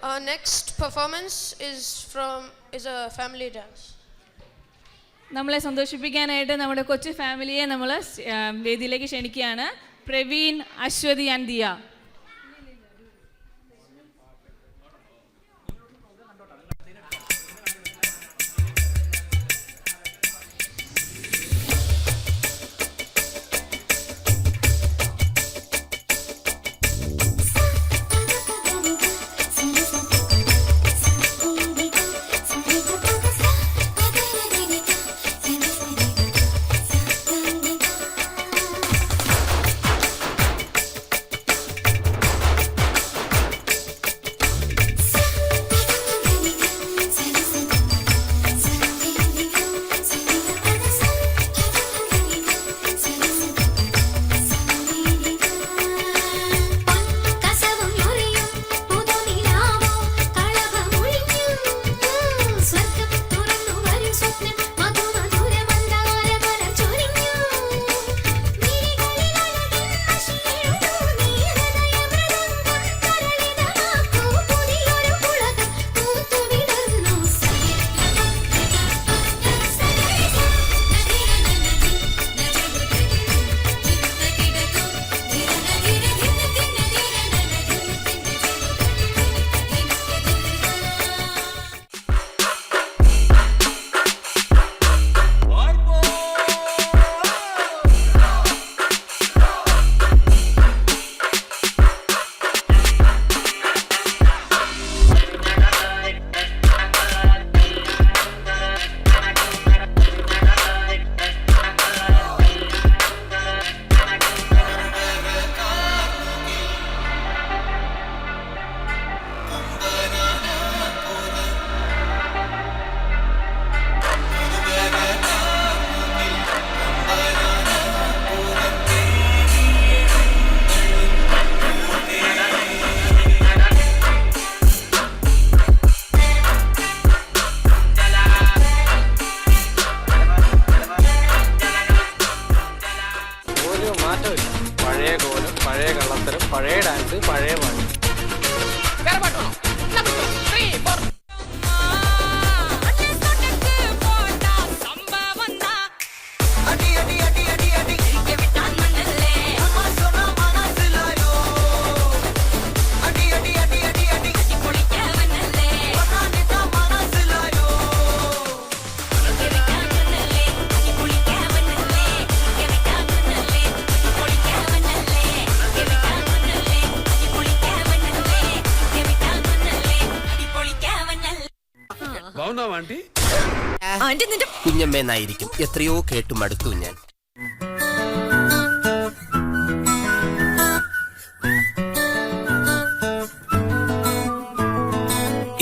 Our next performance is a family dance. നമ്മളെ സന്തോഷിപ്പിക്കാനായിട്ട് നമ്മുടെ കൊച്ചു ഫാമിലിയെ നമ്മൾ വേദിയിലേക്ക് ക്ഷണിക്കുകയാണ്. പ്രവീൺ, അശ്വതി ആൻഡ് ദിയ. പഴയ കോലം, പഴയ കള്ളത്തരം, പഴയ ഡാൻസ്, പഴയ പാട്ട്. വേറെ പാട്ട് വേണോ? കുഞ്ഞമ്മേന്നായിരിക്കും. എത്രയോ കേട്ടു മടുത്തു ഞാൻ.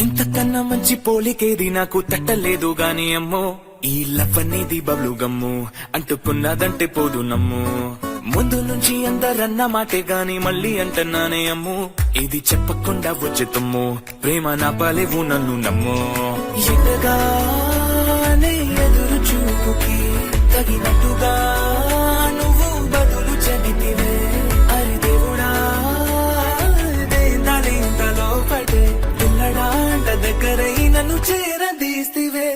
ఇంతకన్నా మంచి పోలికేది నాకు తట్టలేదు గాని అమ్మో, ఈ లవ్ అనేది బబ్లు గమ్ము, అంటుకున్నదంటే పోదు నమ్ము. ముందు నుంచి అందరన్న మాటే గాని మళ్ళీ అంటున్నానే అమ్ము, ఇది చెప్పకుండా వచ్చే తుమ్ము, ప్రేమ నాపలేవు నన్ను నమ్ము. ఎదురుగానే ఎదురు చూపుకి తగినట్టుగా నువ్వు బదులు చెబితివే. అరి దేవుడా దేంతలో పడే పిల్లడాంట దగ్గరై నన్ను చేరదీస్తివే.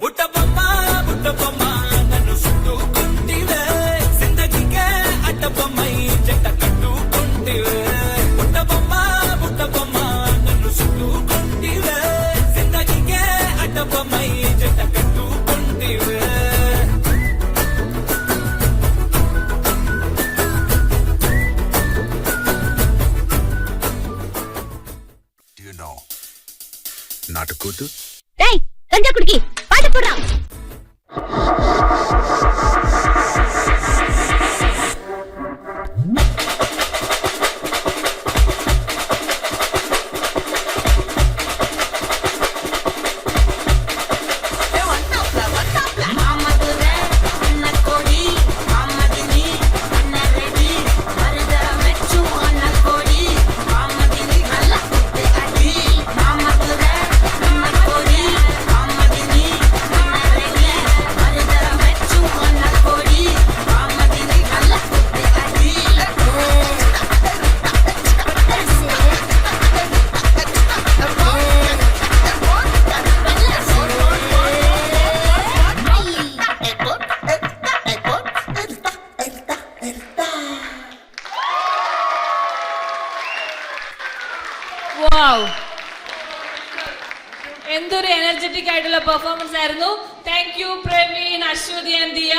బుట్ట బొమ్మ బుట్ట బొమ్మ నన్ను చుట్టుకుంటివే, జిందగీకే అడ్డ బొమ్మై జంట కట్టుకుంటివే. బుట్ట బొమ్మ బుట్ట బొమ్మ నన్ను చుట్టుకుంటివే, జిందగీకే అడ్డ బొమ్మై జంట కట్టుకుంటివే. నాటుకూతు గంజా కుడికి పాట పోరా. വാവ്, എന്തൊരു എനർജറ്റിക് ആയിട്ടുള്ള പെർഫോമൻസ് ആയിരുന്നു. Thank you Praveen, Aswathy and Diya.